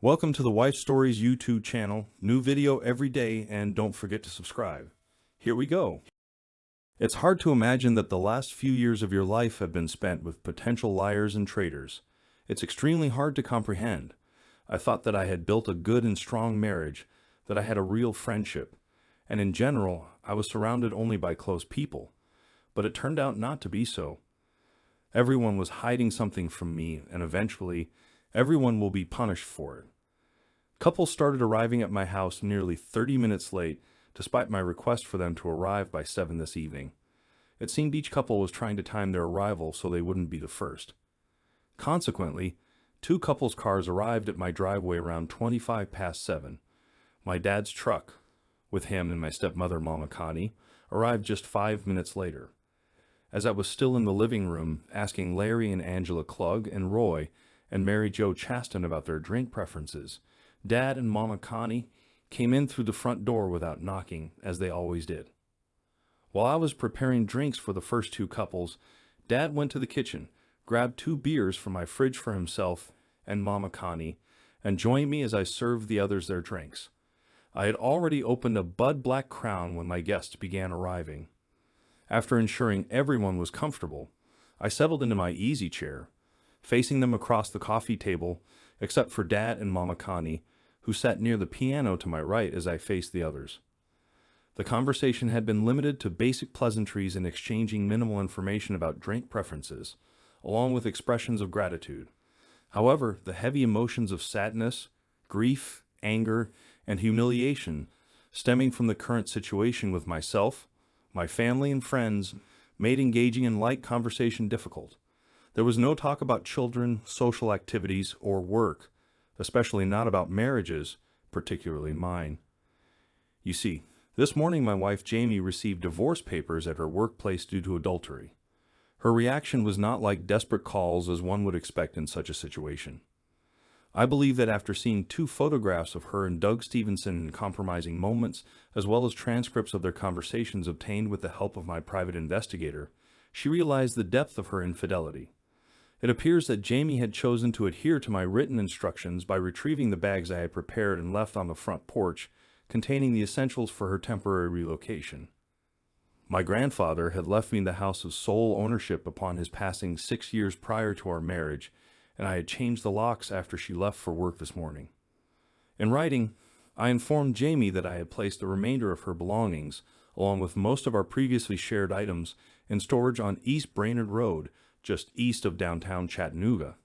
Welcome to the Wife Stories YouTube channel. New video every day, and don't forget to subscribe. Here we go. It's hard to imagine that the last few years of your life have been spent with potential liars and traitors. It's extremely hard to comprehend. I thought that I had built a good and strong marriage, that I had a real friendship, and in general, I was surrounded only by close people. But it turned out not to be so. Everyone was hiding something from me, and eventually, everyone will be punished for it. Couples started arriving at my house nearly 30 minutes late, despite my request for them to arrive by 7 this evening. It seemed each couple was trying to time their arrival so they wouldn't be the first. Consequently, two couples' cars arrived at my driveway around 25 past 7. My dad's truck, with him and my stepmother, Mama Connie, arrived just 5 minutes later. As I was still in the living room asking Larry and Angela Klug and Roy and Mary Jo Chaston about their drink preferences, Dad and Mama Connie came in through the front door without knocking, as they always did. While I was preparing drinks for the first two couples, Dad went to the kitchen, grabbed 2 beers from my fridge for himself and Mama Connie, and joined me as I served the others their drinks. I had already opened a Bud Black Crown when my guests began arriving. After ensuring everyone was comfortable, I settled into my easy chair, facing them across the coffee table, except for Dad and Mama Connie, who sat near the piano to my right as I faced the others. The conversation had been limited to basic pleasantries and exchanging minimal information about drink preferences, along with expressions of gratitude. However, the heavy emotions of sadness, grief, anger, and humiliation stemming from the current situation with myself, my family, and friends made engaging in light conversation difficult. There was no talk about children, social activities, or work, especially not about marriages, particularly mine. You see, this morning my wife Jamie received divorce papers at her workplace due to adultery. Her reaction was not like desperate calls as one would expect in such a situation. I believe that after seeing 2 photographs of her and Doug Stevenson in compromising moments, as well as transcripts of their conversations obtained with the help of my private investigator, she realized the depth of her infidelity. It appears that Jamie had chosen to adhere to my written instructions by retrieving the bags I had prepared and left on the front porch, containing the essentials for her temporary relocation. My grandfather had left me the house of sole ownership upon his passing 6 years prior to our marriage, and I had changed the locks after she left for work this morning. In writing, I informed Jamie that I had placed the remainder of her belongings, along with most of our previously shared items, in storage on East Brainerd Road, just east of downtown Chattanooga.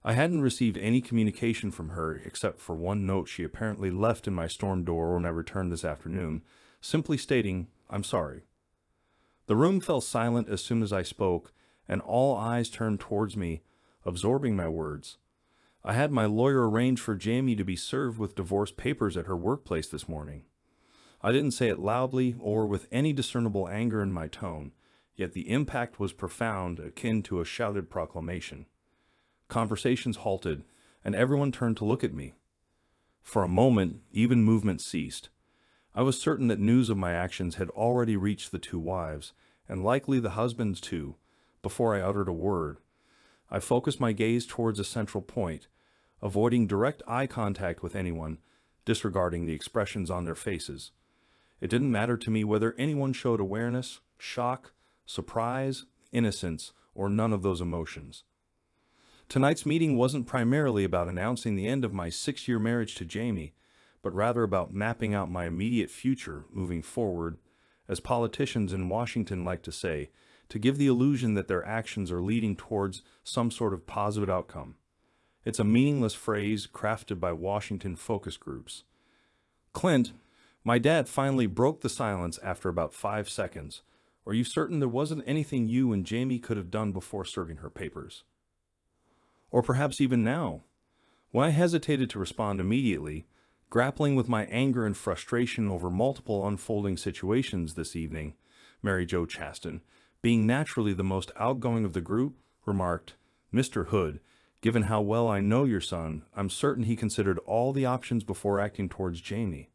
I hadn't received any communication from her except for one note she apparently left in my storm door when I returned this afternoon, simply stating, "I'm sorry." The room fell silent as soon as I spoke, and all eyes turned towards me, absorbing my words. I had my lawyer arrange for Jamie to be served with divorce papers at her workplace this morning. I didn't say it loudly or with any discernible anger in my tone, yet the impact was profound, akin to a shouted proclamation. Conversations halted, and everyone turned to look at me. For a moment, even movement ceased. I was certain that news of my actions had already reached the 2 wives, and likely the husbands too, before I uttered a word. I focused my gaze towards a central point, avoiding direct eye contact with anyone, disregarding the expressions on their faces. It didn't matter to me whether anyone showed awareness, shock, surprise, innocence, or none of those emotions. Tonight's meeting wasn't primarily about announcing the end of my 6-year marriage to Jamie, but rather about mapping out my immediate future moving forward, as politicians in Washington like to say, to give the illusion that their actions are leading towards some sort of positive outcome. It's a meaningless phrase crafted by Washington focus groups. "Clint, my dad finally broke the silence after about 5 seconds. Are you certain there wasn't anything you and Jamie could have done before serving her papers? Or perhaps even now?" When I hesitated to respond immediately, grappling with my anger and frustration over multiple unfolding situations this evening, Mary Jo Chaston, being naturally the most outgoing of the group, remarked, "Mr. Hood, given how well I know your son, I'm certain he considered all the options before acting towards Jamie."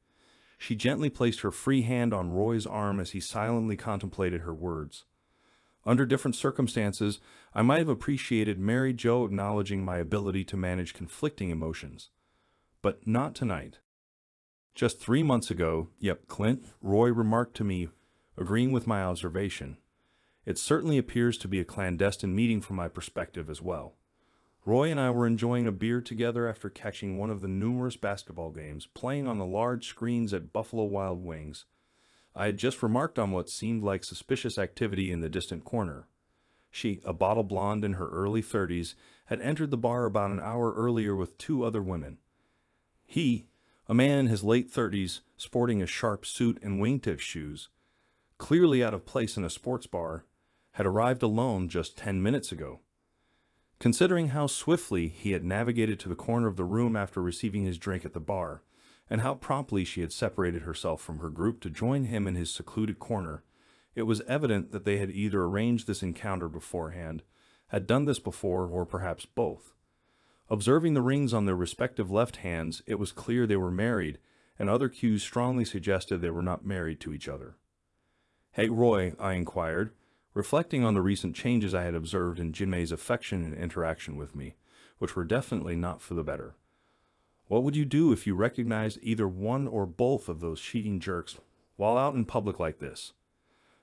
She gently placed her free hand on Roy's arm as he silently contemplated her words. Under different circumstances, I might have appreciated Mary Jo acknowledging my ability to manage conflicting emotions. But not tonight. Just 3 months ago, yep, Clint, Roy remarked to me, agreeing with my observation. It certainly appears to be a clandestine meeting from my perspective as well. Roy and I were enjoying a beer together after catching one of the numerous basketball games playing on the large screens at Buffalo Wild Wings. I had just remarked on what seemed like suspicious activity in the distant corner. She, a bottle blonde in her early 30s, had entered the bar about an hour earlier with two other women. He, a man in his late 30s, sporting a sharp suit and wingtip shoes, clearly out of place in a sports bar, had arrived alone just 10 minutes ago. Considering how swiftly he had navigated to the corner of the room after receiving his drink at the bar, and how promptly she had separated herself from her group to join him in his secluded corner, it was evident that they had either arranged this encounter beforehand, had done this before, or perhaps both. Observing the rings on their respective left hands, it was clear they were married, and other cues strongly suggested they were not married to each other. "Hey, Roy," I inquired, reflecting on the recent changes I had observed in Jinmei's affection and interaction with me, which were definitely not for the better. "What would you do if you recognized either one or both of those cheating jerks while out in public like this?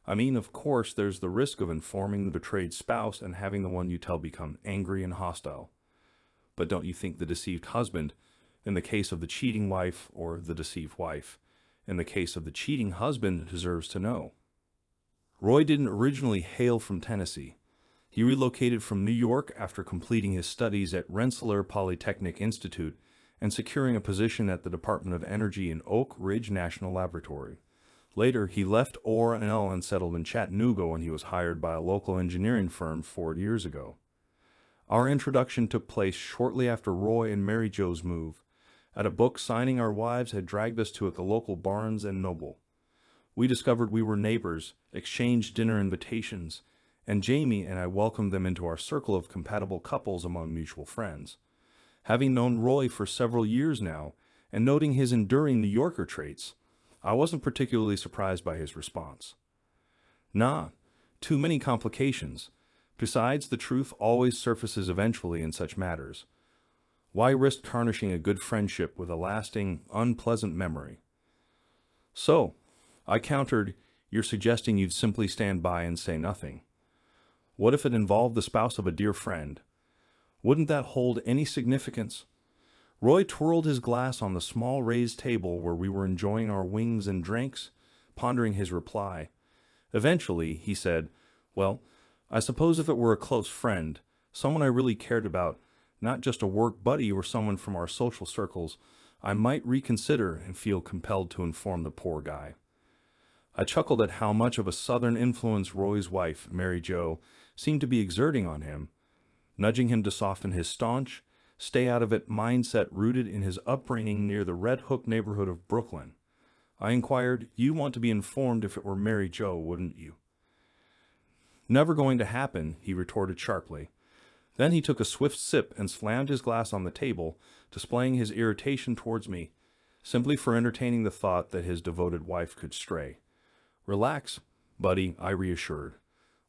I mean, of course, there's the risk of informing the betrayed spouse and having the one you tell become angry and hostile. But don't you think the deceived husband, in the case of the cheating wife, or the deceived wife, in the case of the cheating husband, deserves to know?" Roy didn't originally hail from Tennessee. He relocated from New York after completing his studies at Rensselaer Polytechnic Institute and securing a position at the Department of Energy in Oak Ridge National Laboratory. Later, he left O&L and settled in Chattanooga when he was hired by a local engineering firm 4 years ago. Our introduction took place shortly after Roy and Mary Jo's move. At a book signing, our wives had dragged us to the local Barnes & Noble. We discovered we were neighbors, exchanged dinner invitations, and Jamie and I welcomed them into our circle of compatible couples among mutual friends. Having known Roy for several years now, and noting his enduring New Yorker traits, I wasn't particularly surprised by his response. "Nah, too many complications. Besides, the truth always surfaces eventually in such matters. Why risk tarnishing a good friendship with a lasting, unpleasant memory?" "So," I countered, "you're suggesting you'd simply stand by and say nothing. What if it involved the spouse of a dear friend? Wouldn't that hold any significance?" Roy twirled his glass on the small raised table where we were enjoying our wings and drinks, pondering his reply. Eventually, he said, "Well, I suppose if it were a close friend, someone I really cared about, not just a work buddy or someone from our social circles, I might reconsider and feel compelled to inform the poor guy." I chuckled at how much of a southern influence Roy's wife, Mary Jo, seemed to be exerting on him, nudging him to soften his staunch, stay-out-of-it mindset rooted in his upbringing near the Red Hook neighborhood of Brooklyn. I inquired, "You'd want to be informed if it were Mary Jo, wouldn't you?" "Never going to happen," he retorted sharply. Then he took a swift sip and slammed his glass on the table, displaying his irritation towards me, simply for entertaining the thought that his devoted wife could stray. "Relax, buddy," I reassured.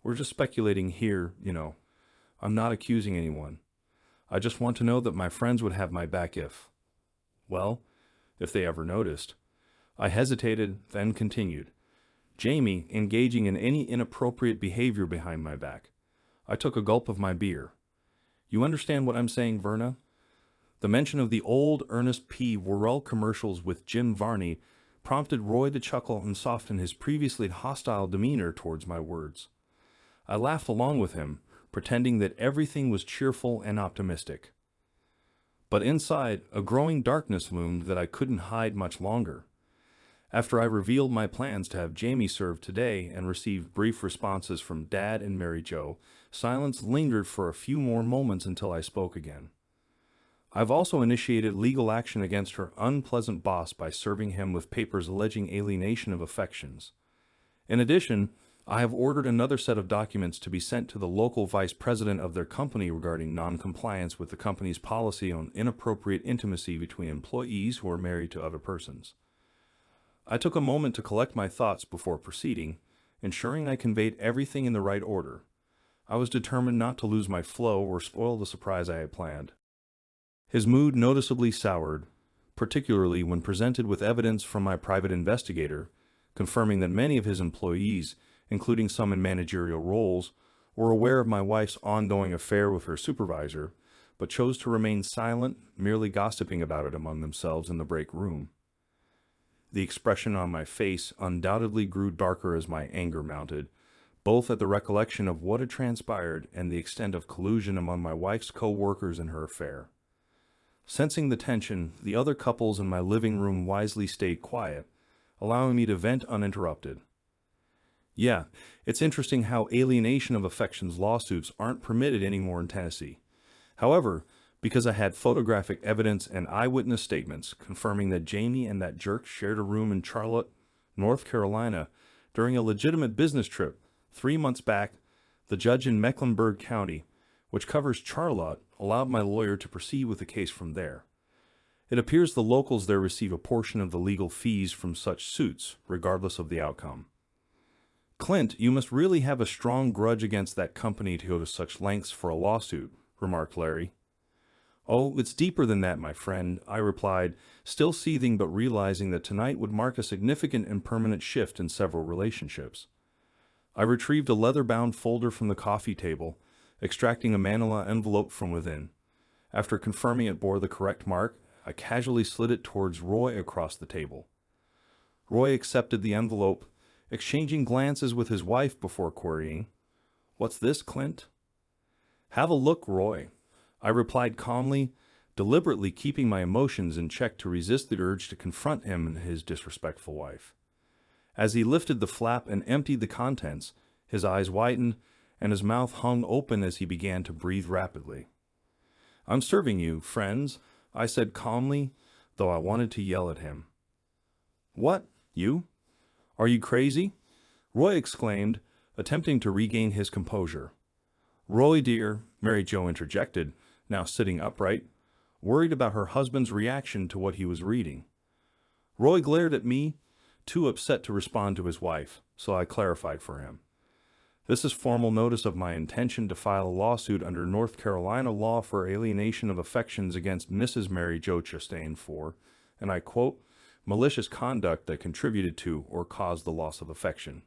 "We're just speculating here, you know. I'm not accusing anyone. I just want to know that my friends would have my back well, if they ever noticed." I hesitated, then continued. "Jamie engaging in any inappropriate behavior behind my back." I took a gulp of my beer. "You understand what I'm saying, Verna?" The mention of the old Ernest P. Worrell commercials with Jim Varney prompted Roy to chuckle and soften his previously hostile demeanor towards my words. I laughed along with him, pretending that everything was cheerful and optimistic. But inside, a growing darkness loomed that I couldn't hide much longer. After I revealed my plans to have Jamie served today and received brief responses from Dad and Mary Jo, silence lingered for a few more moments until I spoke again. "I've also initiated legal action against her unpleasant boss by serving him with papers alleging alienation of affections. In addition, I have ordered another set of documents to be sent to the local vice president of their company regarding non-compliance with the company's policy on inappropriate intimacy between employees who are married to other persons." I took a moment to collect my thoughts before proceeding, ensuring I conveyed everything in the right order. I was determined not to lose my flow or spoil the surprise I had planned. His mood noticeably soured, particularly when presented with evidence from my private investigator, confirming that many of his employees, including some in managerial roles, were aware of my wife's ongoing affair with her supervisor, but chose to remain silent, merely gossiping about it among themselves in the break room. The expression on my face undoubtedly grew darker as my anger mounted, both at the recollection of what had transpired and the extent of collusion among my wife's co-workers in her affair. Sensing the tension, the other couples in my living room wisely stayed quiet, allowing me to vent uninterrupted. Yeah, it's interesting how alienation of affections lawsuits aren't permitted anymore in Tennessee. However, because I had photographic evidence and eyewitness statements confirming that Jamie and that jerk shared a room in Charlotte, North Carolina, during a legitimate business trip 3 months back, the judge in Mecklenburg County, which covers Charlotte, allowed my lawyer to proceed with the case from there. It appears the locals there receive a portion of the legal fees from such suits, regardless of the outcome. Clint, you must really have a strong grudge against that company to go to such lengths for a lawsuit, remarked Larry. Oh, it's deeper than that, my friend, I replied, still seething but realizing that tonight would mark a significant and permanent shift in several relationships. I retrieved a leather-bound folder from the coffee table, extracting a manila envelope from within. After confirming it bore the correct mark, I casually slid it towards Roy across the table. Roy accepted the envelope, exchanging glances with his wife before querying, "What's this, Clint?" "Have a look, Roy," I replied calmly, deliberately keeping my emotions in check to resist the urge to confront him and his disrespectful wife. As he lifted the flap and emptied the contents, his eyes widened, and his mouth hung open as he began to breathe rapidly. "I'm serving you, friends," I said calmly, though I wanted to yell at him. "What? You? Are you crazy?" Roy exclaimed, attempting to regain his composure. "Roy, dear," Mary Jo interjected, now sitting upright, worried about her husband's reaction to what he was reading. Roy glared at me, too upset to respond to his wife, so I clarified for him. "This is formal notice of my intention to file a lawsuit under North Carolina law for alienation of affections against Mrs. Mary Jo Chastain for, and I quote, malicious conduct that contributed to or caused the loss of affection."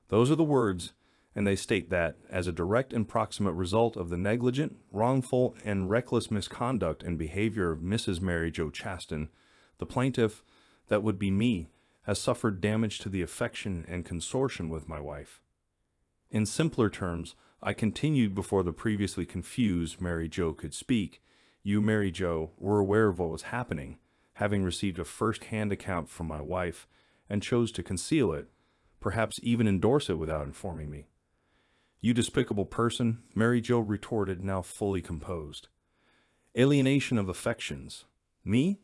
Those are the words, and they state that, as a direct and proximate result of the negligent, wrongful, and reckless misconduct and behavior of Mrs. Mary Jo Chastain, the plaintiff, that would be me, has suffered damage to the affection and consortium with my wife. In simpler terms, I continued before the previously confused Mary Jo could speak. You, Mary Jo, were aware of what was happening, having received a first-hand account from my wife, and chose to conceal it, perhaps even endorse it without informing me. You despicable person, Mary Jo retorted, now fully composed. Alienation of affections. Me?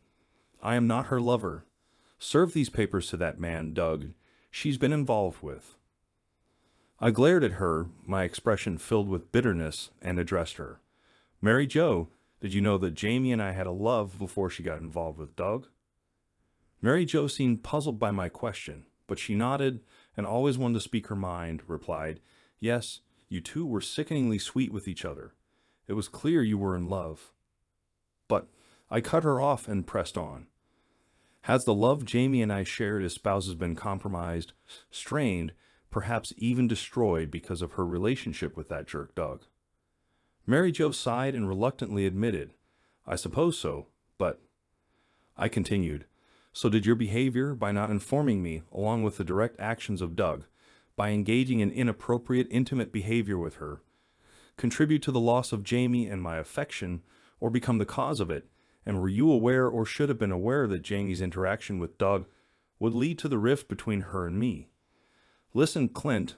I am not her lover. Serve these papers to that man, Doug. She's been involved with. I glared at her, my expression filled with bitterness, and addressed her. Mary Jo, did you know that Jamie and I had a love before she got involved with Doug? Mary Jo seemed puzzled by my question, but she nodded, and always wanted to speak her mind, replied, "Yes, you two were sickeningly sweet with each other. It was clear you were in love." But I cut her off and pressed on. Has the love Jamie and I shared as spouses been compromised, strained, perhaps even destroyed because of her relationship with that jerk Doug? Mary Jo sighed and reluctantly admitted, "I suppose so, but..." I continued, "So did your behavior, by not informing me, along with the direct actions of Doug, by engaging in inappropriate, intimate behavior with her, contribute to the loss of Jamie and my affection, or become the cause of it, and were you aware or should have been aware that Jamie's interaction with Doug would lead to the rift between her and me?" "Listen, Clint,"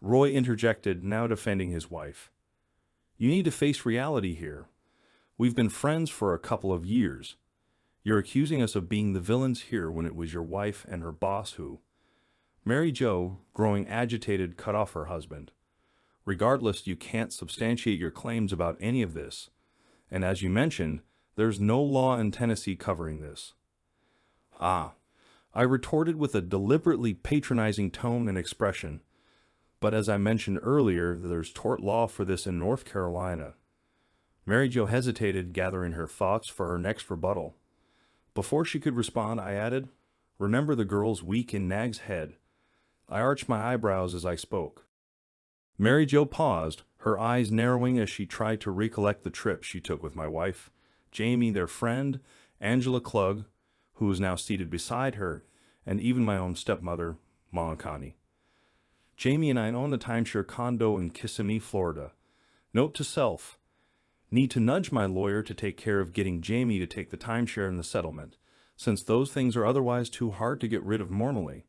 Roy interjected, now defending his wife. "You need to face reality here. We've been friends for a couple of years. You're accusing us of being the villains here when it was your wife and her boss who..." Mary Jo, growing agitated, cut off her husband. "Regardless, you can't substantiate your claims about any of this. And as you mentioned, there's no law in Tennessee covering this." "Ah," I retorted with a deliberately patronizing tone and expression. "But as I mentioned earlier, there's tort law for this in North Carolina." Mary Jo hesitated, gathering her thoughts for her next rebuttal. Before she could respond, I added, "Remember the girl's week in Nag's Head." I arched my eyebrows as I spoke. Mary Jo paused, her eyes narrowing as she tried to recollect the trip she took with my wife, Jamie, their friend, Angela Klug, who was now seated beside her, and even my own stepmother, Mama Connie. Jamie and I own a timeshare condo in Kissimmee, Florida. Note to self: need to nudge my lawyer to take care of getting Jamie to take the timeshare in the settlement, since those things are otherwise too hard to get rid of normally.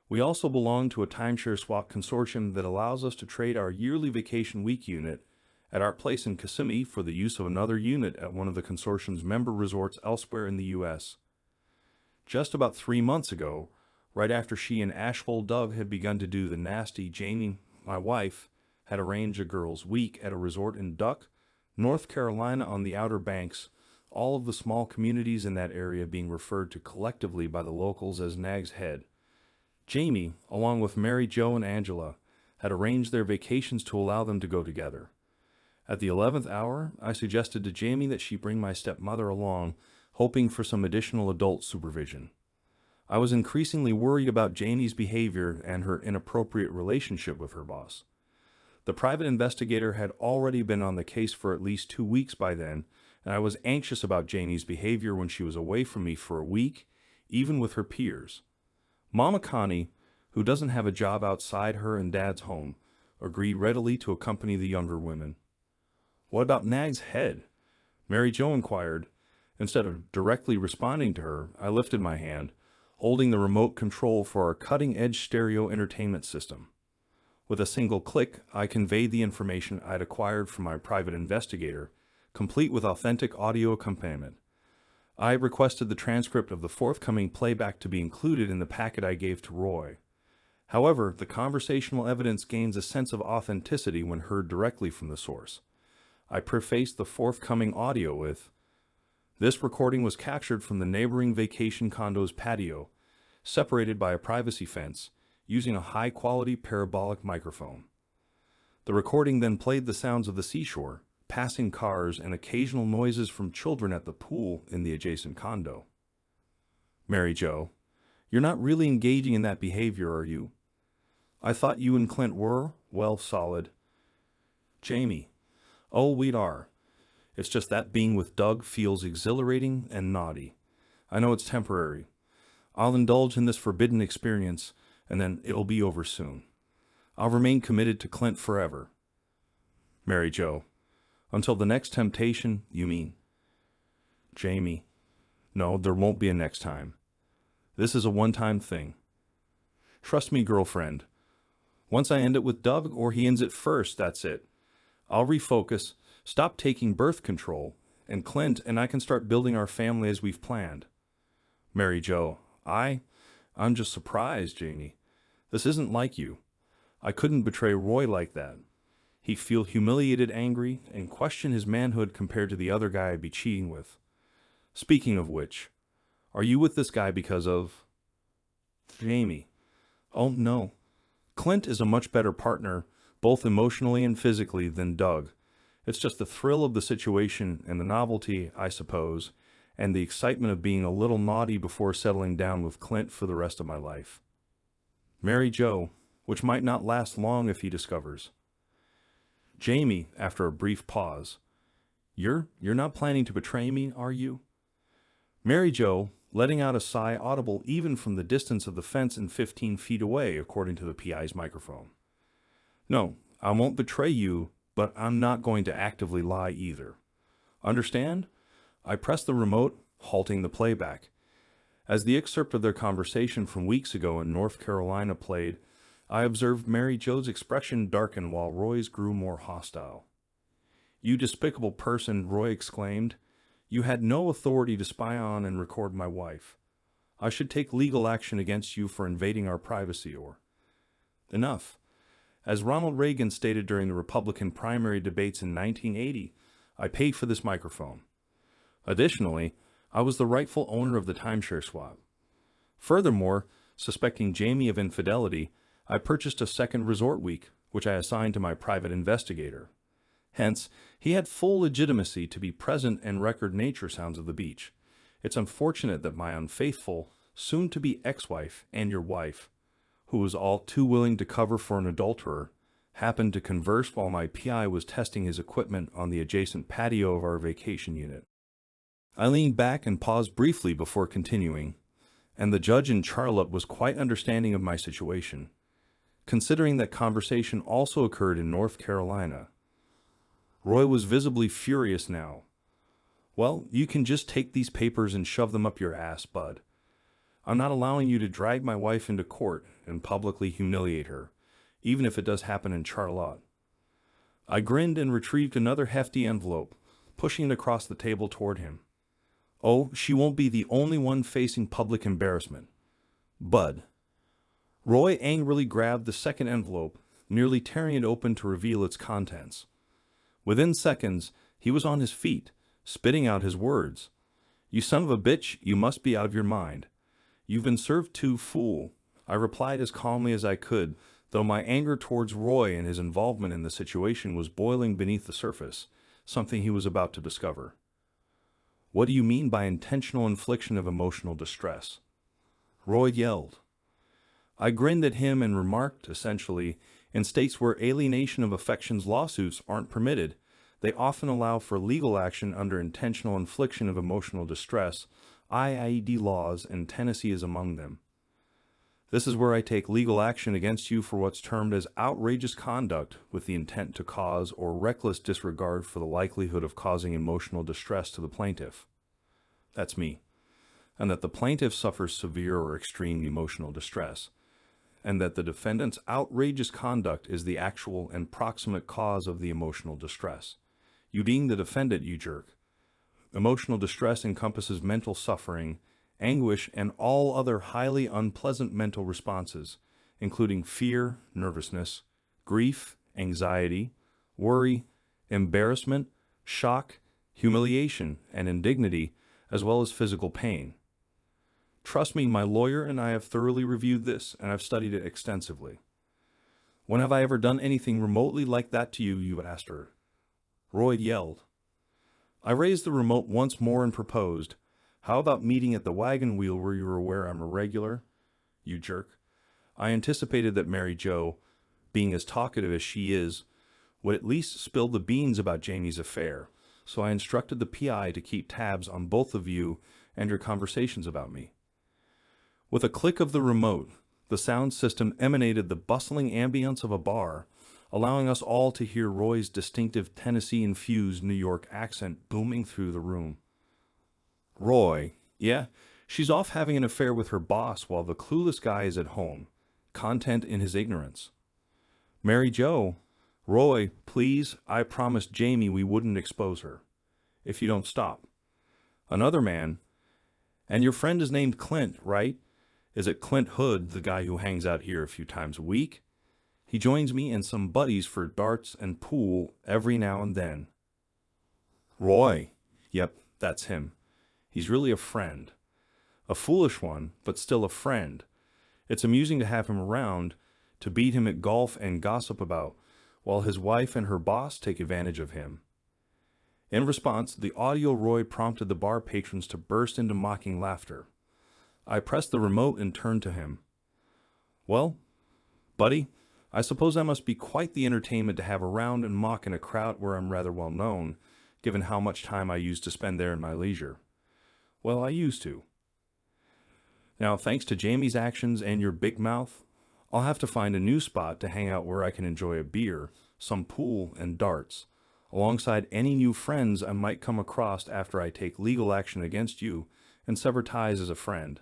We also belong to a timeshare swap consortium that allows us to trade our yearly vacation week unit at our place in Kissimmee for the use of another unit at one of the consortium's member resorts elsewhere in the U.S. Just about 3 months ago, right after she and Ashful Doug had begun to do the nasty, Jamie, my wife, had arranged a girls' week at a resort in Duck, North Carolina on the Outer Banks, all of the small communities in that area being referred to collectively by the locals as Nag's Head. Jamie, along with Mary Jo and Angela, had arranged their vacations to allow them to go together. At the 11th hour, I suggested to Jamie that she bring my stepmother along, hoping for some additional adult supervision. I was increasingly worried about Jamie's behavior and her inappropriate relationship with her boss. The private investigator had already been on the case for at least 2 weeks by then, and I was anxious about Jamie's behavior when she was away from me for a week, even with her peers. Mama Connie, who doesn't have a job outside her and Dad's home, agreed readily to accompany the younger women. "What about Nag's Head?" Mary Jo inquired. Instead of directly responding to her, I lifted my hand, holding the remote control for our cutting-edge stereo entertainment system. With a single click, I conveyed the information I'd acquired from my private investigator, complete with authentic audio accompaniment. I requested the transcript of the forthcoming playback to be included in the packet I gave to Roy. However, the conversational evidence gains a sense of authenticity when heard directly from the source. I prefaced the forthcoming audio with, "This recording was captured from the neighboring vacation condo's patio, separated by a privacy fence, using a high-quality parabolic microphone." The recording then played the sounds of the seashore, passing cars, and occasional noises from children at the pool in the adjacent condo. "Mary Jo, you're not really engaging in that behavior, are you? I thought you and Clint were, well, solid." "Jamie, oh, we are. It's just that being with Doug feels exhilarating and naughty. I know it's temporary. I'll indulge in this forbidden experience, and then it'll be over soon. I'll remain committed to Clint forever." "Mary Jo, until the next temptation, you mean?" "Jamie, no, there won't be a next time. This is a one-time thing. Trust me, girlfriend. Once I end it with Doug, or he ends it first, that's it. I'll refocus, stop taking birth control, and Clint and I can start building our family as we've planned." "Mary Jo, I'm just surprised, Jamie. This isn't like you. I couldn't betray Roy like that. He'd feel humiliated, angry, and question his manhood compared to the other guy I'd be cheating with. Speaking of which, are you with this guy because of—" "Jamie, oh no. Clint is a much better partner, both emotionally and physically, than Doug. It's just the thrill of the situation and the novelty, I suppose, and the excitement of being a little naughty before settling down with Clint for the rest of my life. Mary Jo, which might not last long if he discovers." Jamie, after a brief pause, You're not planning to betray me, are you?" Mary Jo, letting out a sigh audible even from the distance of the fence and 15 feet away, according to the PI's microphone. "No, I won't betray you, but I'm not going to actively lie either. Understand?" I pressed the remote, halting the playback. As the excerpt of their conversation from weeks ago in North Carolina played, I observed Mary Jo's expression darken while Roy's grew more hostile. "You despicable person," Roy exclaimed. "You had no authority to spy on and record my wife. I should take legal action against you for invading our privacy or—" Enough. As Ronald Reagan stated during the Republican primary debates in 1980, I paid for this microphone. Additionally, I was the rightful owner of the timeshare swap. Furthermore, suspecting Jamie of infidelity, I purchased a second resort week, which I assigned to my private investigator. Hence, he had full legitimacy to be present and record nature sounds of the beach. It's unfortunate that my unfaithful, soon-to-be ex-wife and your wife, who was all too willing to cover for an adulterer, happened to converse while my PI was testing his equipment on the adjacent patio of our vacation unit. I leaned back and paused briefly before continuing, and the judge in Charlotte was quite understanding of my situation, considering that conversation also occurred in North Carolina. Roy was visibly furious now. Well, you can just take these papers and shove them up your ass, bud. I'm not allowing you to drag my wife into court and publicly humiliate her, even if it does happen in Charlotte. I grinned and retrieved another hefty envelope, pushing it across the table toward him. Oh, she won't be the only one facing public embarrassment. Bud. Roy angrily grabbed the second envelope, nearly tearing it open to reveal its contents. Within seconds, he was on his feet, spitting out his words. You son of a bitch, you must be out of your mind. You've been served too, fool. I replied as calmly as I could, though my anger towards Roy and his involvement in the situation was boiling beneath the surface, something he was about to discover. What do you mean by intentional infliction of emotional distress? Roy yelled. I grinned at him and remarked, essentially, in states where alienation of affections lawsuits aren't permitted, they often allow for legal action under intentional infliction of emotional distress, IIED laws, and Tennessee is among them. This is where I take legal action against you for what's termed as outrageous conduct with the intent to cause or reckless disregard for the likelihood of causing emotional distress to the plaintiff. That's me. And that the plaintiff suffers severe or extreme emotional distress, and that the defendant's outrageous conduct is the actual and proximate cause of the emotional distress. You being the defendant, you jerk. Emotional distress encompasses mental suffering, anguish, and all other highly unpleasant mental responses, including fear, nervousness, grief, anxiety, worry, embarrassment, shock, humiliation, and indignity, as well as physical pain. Trust me, my lawyer and I have thoroughly reviewed this, and I've studied it extensively. When have I ever done anything remotely like that to you, you asked her. Roy yelled. I raised the remote once more and proposed, how about meeting at the wagon wheel where you were aware I'm irregular? You jerk. I anticipated that Mary Jo, being as talkative as she is, would at least spill the beans about Jamie's affair, so I instructed the PI to keep tabs on both of you and your conversations about me. With a click of the remote, the sound system emanated the bustling ambience of a bar, allowing us all to hear Roy's distinctive Tennessee-infused New York accent booming through the room. Roy, yeah, she's off having an affair with her boss while the clueless guy is at home, content in his ignorance. Mary Jo, Roy, please, I promised Jamie we wouldn't expose her, if you don't stop. Another man, and your friend is named Clint, right? Is it Clint Hood, the guy who hangs out here a few times a week? He joins me and some buddies for darts and pool every now and then. Roy, yep, that's him. He's really a friend. A foolish one, but still a friend. It's amusing to have him around, to beat him at golf and gossip about, while his wife and her boss take advantage of him. In response, the audio Roy prompted the bar patrons to burst into mocking laughter. I pressed the remote and turned to him. Well, buddy, I suppose that must be quite the entertainment to have around and mock in a crowd where I'm rather well known, given how much time I used to spend there in my leisure. Well, I used to. Now, thanks to Jamie's actions and your big mouth, I'll have to find a new spot to hang out where I can enjoy a beer, some pool, and darts, alongside any new friends I might come across after I take legal action against you and sever ties as a friend.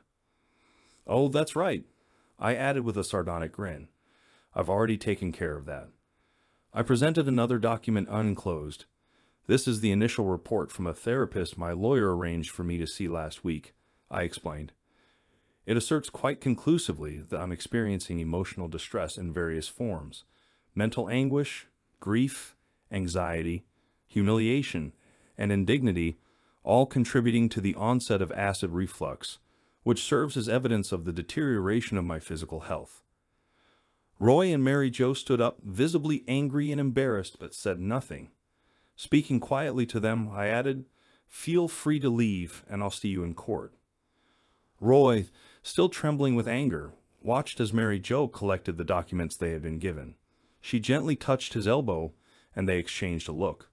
Oh, that's right, I added with a sardonic grin. I've already taken care of that. I presented another document unenclosed. This is the initial report from a therapist my lawyer arranged for me to see last week, I explained. It asserts quite conclusively that I'm experiencing emotional distress in various forms: mental anguish, grief, anxiety, humiliation, and indignity, all contributing to the onset of acid reflux, which serves as evidence of the deterioration of my physical health. Roy and Mary Jo stood up, visibly angry and embarrassed, but said nothing. Speaking quietly to them, I added, Feel free to leave, and I'll see you in court." Roy, still trembling with anger, watched as Mary Jo collected the documents they had been given. She gently touched his elbow, and they exchanged a look.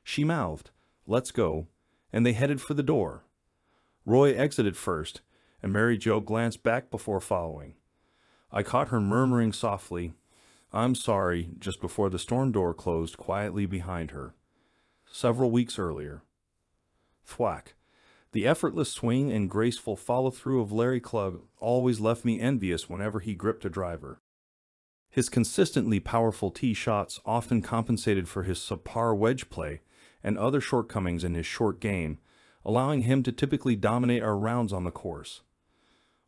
She mouthed, "Let's go," and they headed for the door. Roy exited first, and Mary Jo glanced back before following. I caught her murmuring softly, "I'm sorry," just before the storm door closed quietly behind her. Several weeks earlier. Thwack. The effortless swing and graceful follow-through of Larry Club always left me envious whenever he gripped a driver. His consistently powerful tee shots often compensated for his subpar wedge play and other shortcomings in his short game, allowing him to typically dominate our rounds on the course.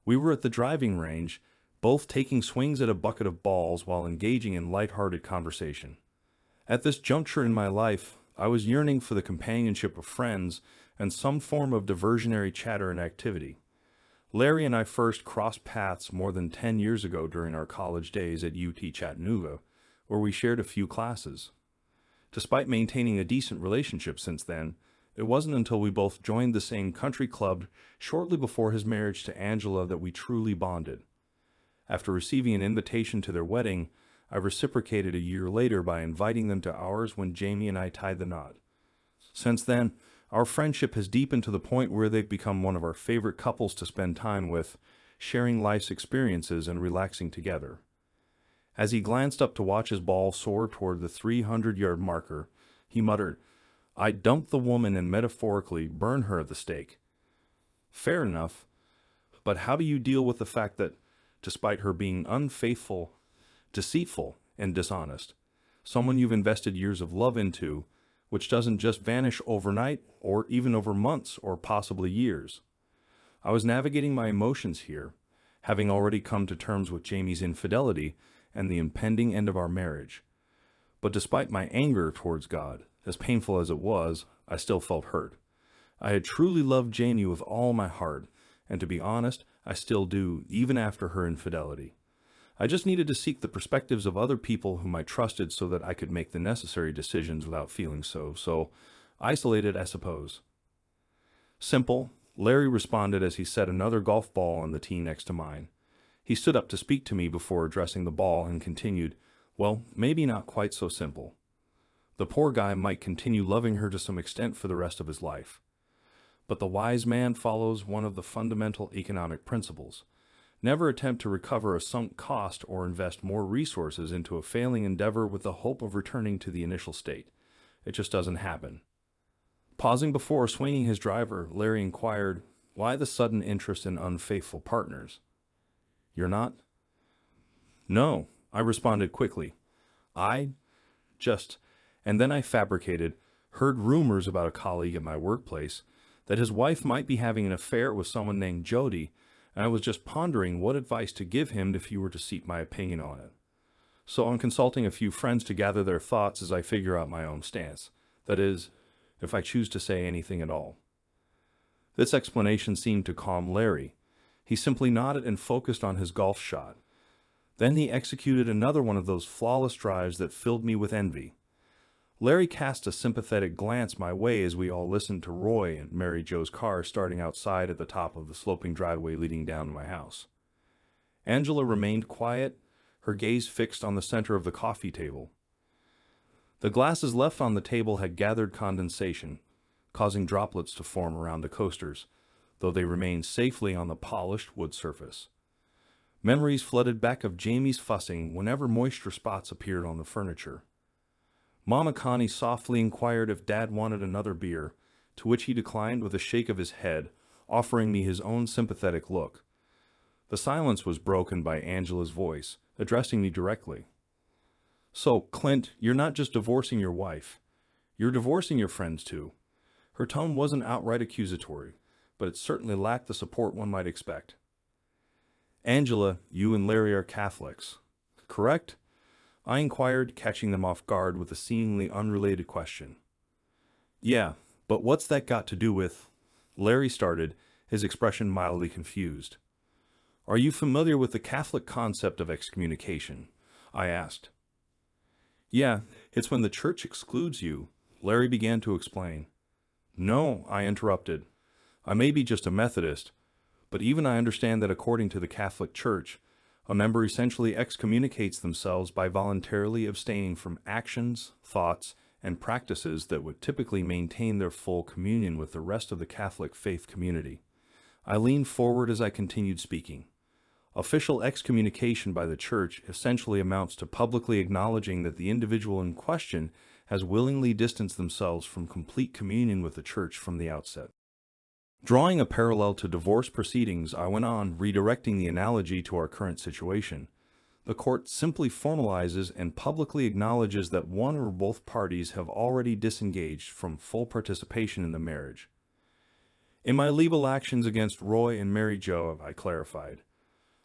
We were at the driving range, both taking swings at a bucket of balls while engaging in light-hearted conversation. At this juncture in my life, I was yearning for the companionship of friends and some form of diversionary chatter and activity. Larry and I first crossed paths more than 10 years ago during our college days at UT Chattanooga, where we shared a few classes. Despite maintaining a decent relationship since then, it wasn't until we both joined the same country club shortly before his marriage to Angela that we truly bonded. After receiving an invitation to their wedding, I reciprocated a year later by inviting them to ours when Jamie and I tied the knot. Since then, our friendship has deepened to the point where they've become one of our favorite couples to spend time with, sharing life's experiences and relaxing together. As he glanced up to watch his ball soar toward the 300-yard marker, he muttered, "I dumped the woman and metaphorically burn her at the stake." Fair enough, but how do you deal with the fact that, despite her being unfaithful, deceitful, and dishonest, someone you've invested years of love into, which doesn't just vanish overnight or even over months or possibly years? I was navigating my emotions here, having already come to terms with Jamie's infidelity and the impending end of our marriage. But despite my anger towards God, as painful as it was, I still felt hurt. I had truly loved Jamie with all my heart, and to be honest, I still do, even after her infidelity. I just needed to seek the perspectives of other people whom I trusted so that I could make the necessary decisions without feeling so isolated, I suppose. "Simple," Larry responded as he set another golf ball on the tee next to mine. He stood up to speak to me before addressing the ball and continued, "Well, maybe not quite so simple. The poor guy might continue loving her to some extent for the rest of his life. But the wise man follows one of the fundamental economic principles. Never attempt to recover a sunk cost or invest more resources into a failing endeavor with the hope of returning to the initial state. It just doesn't happen." Pausing before swinging his driver, Larry inquired, "Why the sudden interest in unfaithful partners?" "You're not?" "No," I responded quickly. I just, and then I fabricated, heard rumors about a colleague at my workplace that his wife might be having an affair with someone named Jody, and I was just pondering what advice to give him if he were to seek my opinion on it. So I'm consulting a few friends to gather their thoughts as I figure out my own stance. That is, if I choose to say anything at all. This explanation seemed to calm Larry. He simply nodded and focused on his golf shot. Then he executed another one of those flawless drives that filled me with envy. Larry cast a sympathetic glance my way as we all listened to Roy and Mary Jo's car starting outside at the top of the sloping driveway leading down to my house. Angela remained quiet, her gaze fixed on the center of the coffee table. The glasses left on the table had gathered condensation, causing droplets to form around the coasters, though they remained safely on the polished wood surface. Memories flooded back of Jamie's fussing whenever moisture spots appeared on the furniture. Mama Connie softly inquired if Dad wanted another beer, to which he declined with a shake of his head, offering me his own sympathetic look. The silence was broken by Angela's voice, addressing me directly. "So, Clint, you're not just divorcing your wife. You're divorcing your friends, too." Her tone wasn't outright accusatory, but it certainly lacked the support one might expect. "Angela, you and Larry are Catholics, correct?" I inquired, catching them off guard with a seemingly unrelated question. "Yeah, but what's that got to do with—" Larry started, his expression mildly confused. "Are you familiar with the Catholic concept of excommunication?" I asked. "Yeah, it's when the church excludes you," Larry began to explain. No, I interrupted. I may be just a Methodist, but even I understand that according to the Catholic Church, a member essentially excommunicates themselves by voluntarily abstaining from actions, thoughts, and practices that would typically maintain their full communion with the rest of the Catholic faith community. I leaned forward as I continued speaking. Official excommunication by the Church essentially amounts to publicly acknowledging that the individual in question has willingly distanced themselves from complete communion with the Church from the outset. Drawing a parallel to divorce proceedings, I went on, redirecting the analogy to our current situation. The court simply formalizes and publicly acknowledges that one or both parties have already disengaged from full participation in the marriage. In my legal actions against Roy and Mary Jo, I clarified,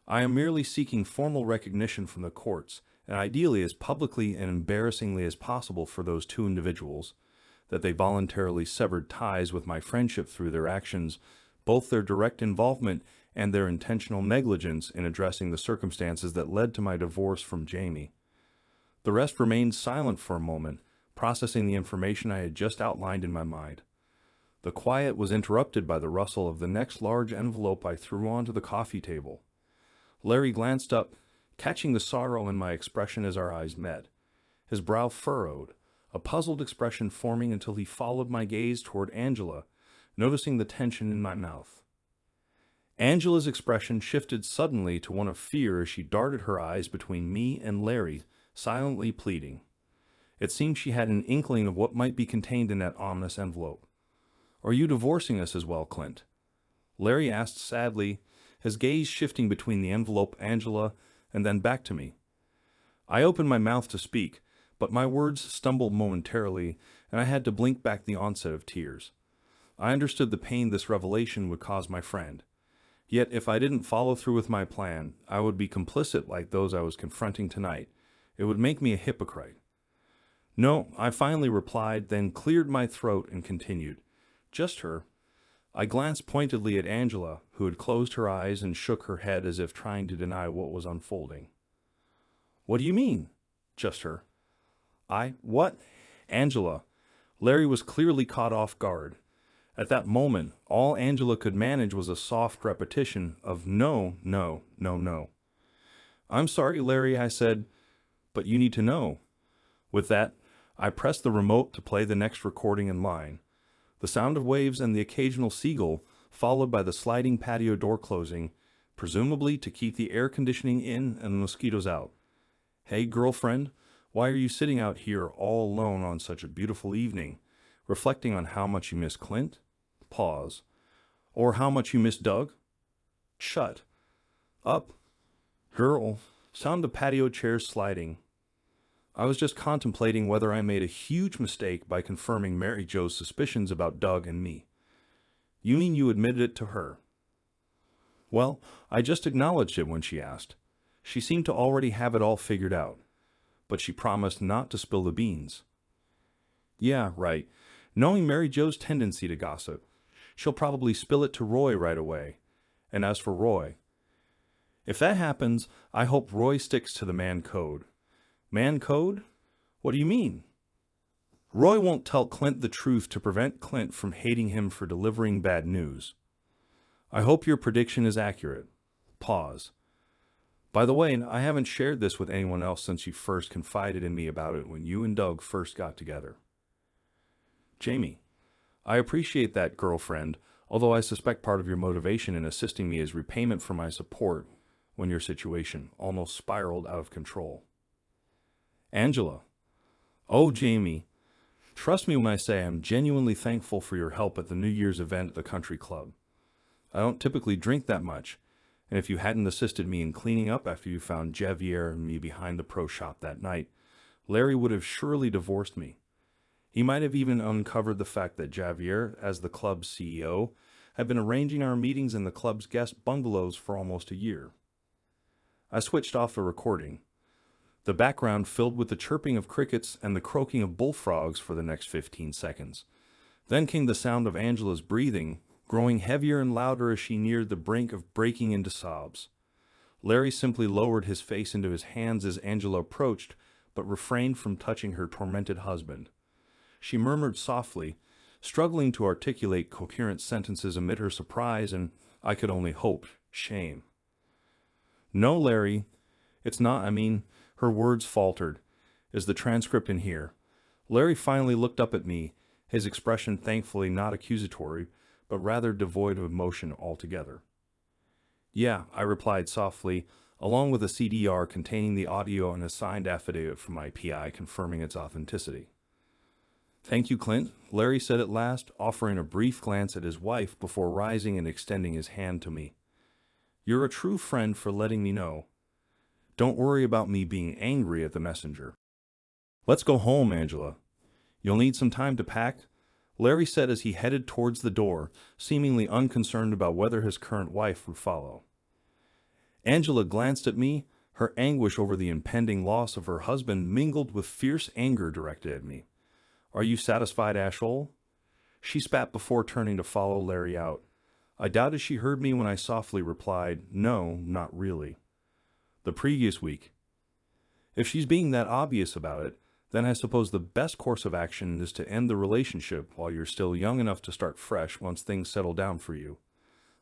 I am merely seeking formal recognition from the courts, and ideally as publicly and embarrassingly as possible for those two individuals, that they voluntarily severed ties with my friendship through their actions, both their direct involvement and their intentional negligence in addressing the circumstances that led to my divorce from Jamie. The rest remained silent for a moment, processing the information I had just outlined in my mind. The quiet was interrupted by the rustle of the next large envelope I threw onto the coffee table. Larry glanced up, catching the sorrow in my expression as our eyes met. His brow furrowed, a puzzled expression forming until he followed my gaze toward Angela, noticing the tension in my mouth. Angela's expression shifted suddenly to one of fear as she darted her eyes between me and Larry, silently pleading. It seemed she had an inkling of what might be contained in that ominous envelope. "Are you divorcing us as well, Clint?" Larry asked sadly, his gaze shifting between the envelope, Angela, and then back to me. I opened my mouth to speak, but my words stumbled momentarily, and I had to blink back the onset of tears. I understood the pain this revelation would cause my friend. Yet if I didn't follow through with my plan, I would be complicit like those I was confronting tonight. It would make me a hypocrite. "No," I finally replied, then cleared my throat and continued. "Just her." I glanced pointedly at Angela, who had closed her eyes and shook her head as if trying to deny what was unfolding. "What do you mean, just her?" What? Angela. Larry was clearly caught off guard. At that moment, all Angela could manage was a soft repetition of no, no, no, no. "I'm sorry, Larry," I said, "but you need to know." With that, I pressed the remote to play the next recording in line. The sound of waves and the occasional seagull, followed by the sliding patio door closing, presumably to keep the air conditioning in and the mosquitoes out. "Hey, girlfriend, why are you sitting out here all alone on such a beautiful evening, reflecting on how much you miss Clint?" Pause. "Or how much you miss Doug?" Shut up. "Girl." Sound of patio chairs sliding. "I was just contemplating whether I made a huge mistake by confirming Mary Jo's suspicions about Doug and me." "You mean you admitted it to her?" "Well, I just acknowledged it when she asked. She seemed to already have it all figured out. But she promised not to spill the beans." "Yeah, right. Knowing Mary Jo's tendency to gossip, she'll probably spill it to Roy right away. And as for Roy, if that happens, I hope Roy sticks to the man code." "Man code? What do you mean?" "Roy won't tell Clint the truth to prevent Clint from hating him for delivering bad news." "I hope your prediction is accurate." Pause. "By the way, I haven't shared this with anyone else since you first confided in me about it when you and Doug first got together." "Jamie, I appreciate that, girlfriend, although I suspect part of your motivation in assisting me is repayment for my support when your situation almost spiraled out of control." Angela. "Oh, Jamie, trust me when I say I'm genuinely thankful for your help at the New Year's event at the country club. I don't typically drink that much, and if you hadn't assisted me in cleaning up after you found Javier and me behind the pro shop that night, Larry would have surely divorced me. He might have even uncovered the fact that Javier, as the club's CEO, had been arranging our meetings in the club's guest bungalows for almost a year." I switched off the recording. The background filled with the chirping of crickets and the croaking of bullfrogs for the next 15 seconds. Then came the sound of Angela's breathing, growing heavier and louder as she neared the brink of breaking into sobs. Larry simply lowered his face into his hands as Angela approached, but refrained from touching her tormented husband. She murmured softly, struggling to articulate coherent sentences amid her surprise and, I could only hope, shame. "No, Larry, it's not, her words faltered. "Is the transcript in here?" Larry finally looked up at me, his expression thankfully not accusatory, but rather devoid of emotion altogether. "Yeah," I replied softly, along with a CDR containing the audio and a signed affidavit from my PI confirming its authenticity. "Thank you, Clint," Larry said at last, offering a brief glance at his wife before rising and extending his hand to me. "You're a true friend for letting me know. Don't worry about me being angry at the messenger." "Let's go home, Angela. You'll need some time to pack," Larry said as he headed towards the door, seemingly unconcerned about whether his current wife would follow. Angela glanced at me, her anguish over the impending loss of her husband mingled with fierce anger directed at me. "Are you satisfied, Ashole?" she spat before turning to follow Larry out. I doubted she heard me when I softly replied, "No, not really. The previous week." If she's being that obvious about it, then I suppose the best course of action is to end the relationship while you're still young enough to start fresh once things settle down for you.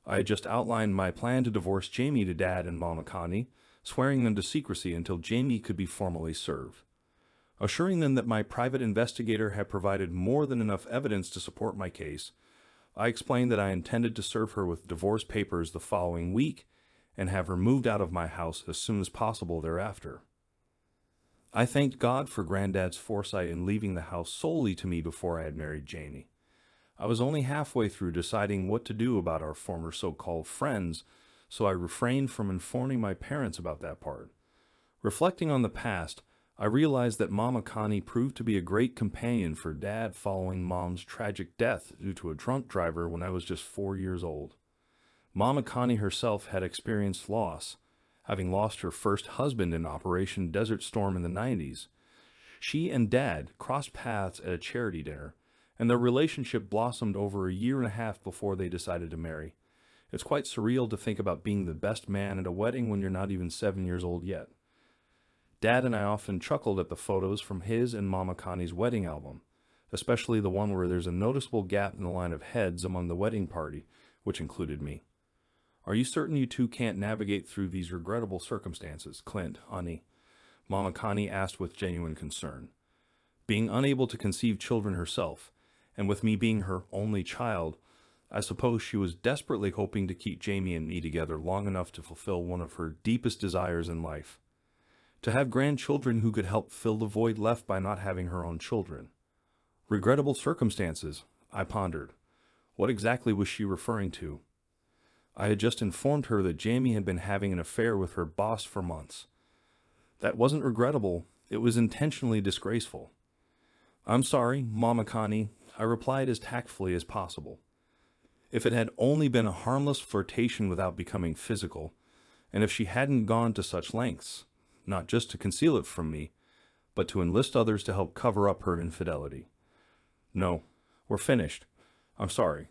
I had just outlined my plan to divorce Jamie to Dad and Mama Connie, swearing them to secrecy until Jamie could be formally served. Assuring them that my private investigator had provided more than enough evidence to support my case, I explained that I intended to serve her with divorce papers the following week and have her moved out of my house as soon as possible thereafter. I thanked God for Granddad's foresight in leaving the house solely to me before I had married Jamie. I was only halfway through deciding what to do about our former so-called friends, so I refrained from informing my parents about that part. Reflecting on the past, I realized that Mama Connie proved to be a great companion for Dad following Mom's tragic death due to a drunk driver when I was just 4 years old. Mama Connie herself had experienced loss, having lost her first husband in Operation Desert Storm in the 90s. She and Dad crossed paths at a charity dinner, and their relationship blossomed over a year and a half before they decided to marry. It's quite surreal to think about being the best man at a wedding when you're not even 7 years old yet. Dad and I often chuckled at the photos from his and Mama Connie's wedding album, especially the one where there's a noticeable gap in the line of heads among the wedding party, which included me. "Are you certain you two can't navigate through these regrettable circumstances, Clint, honey?" Mama Connie asked with genuine concern. Being unable to conceive children herself, and with me being her only child, I suppose she was desperately hoping to keep Jamie and me together long enough to fulfill one of her deepest desires in life. To have grandchildren who could help fill the void left by not having her own children. Regrettable circumstances, I pondered. What exactly was she referring to? I had just informed her that Jamie had been having an affair with her boss for months. That wasn't regrettable, it was intentionally disgraceful. "I'm sorry, Mama Connie," I replied as tactfully as possible. If it had only been a harmless flirtation without becoming physical, and if she hadn't gone to such lengths, not just to conceal it from me, but to enlist others to help cover up her infidelity. "No, we're finished. I'm sorry."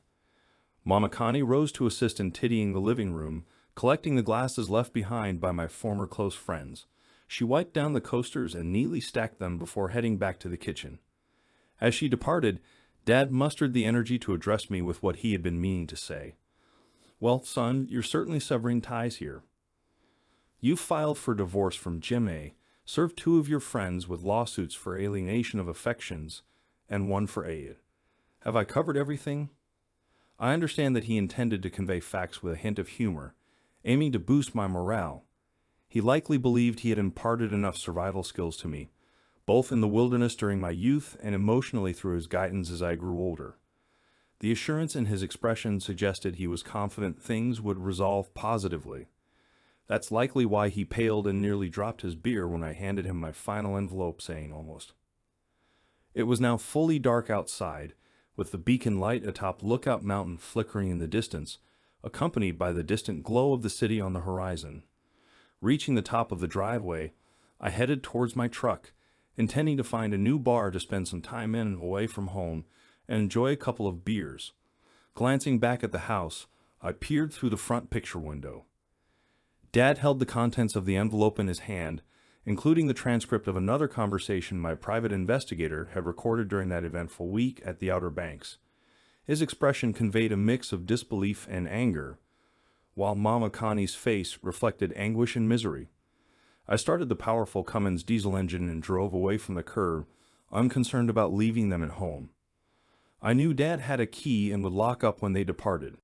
Mama Connie rose to assist in tidying the living room, collecting the glasses left behind by my former close friends. She wiped down the coasters and neatly stacked them before heading back to the kitchen. As she departed, Dad mustered the energy to address me with what he had been meaning to say. "Well, son, you're certainly severing ties here. You filed for divorce from Jim A., served 2 of your friends with lawsuits for alienation of affections, and 1 for aid. Have I covered everything?" I understand that he intended to convey facts with a hint of humor, aiming to boost my morale. He likely believed he had imparted enough survival skills to me, both in the wilderness during my youth and emotionally through his guidance as I grew older. The assurance in his expression suggested he was confident things would resolve positively. That's likely why he paled and nearly dropped his beer when I handed him my final envelope, saying almost. It was now fully dark outside, with the beacon light atop Lookout Mountain flickering in the distance, accompanied by the distant glow of the city on the horizon. Reaching the top of the driveway, I headed towards my truck, intending to find a new bar to spend some time in away from home and enjoy a couple of beers. Glancing back at the house, I peered through the front picture window. Dad held the contents of the envelope in his hand, including the transcript of another conversation my private investigator had recorded during that eventful week at the Outer Banks. His expression conveyed a mix of disbelief and anger, while Mama Connie's face reflected anguish and misery. I started the powerful Cummins diesel engine and drove away from the curb, unconcerned about leaving them at home. I knew Dad had a key and would lock up when they departed.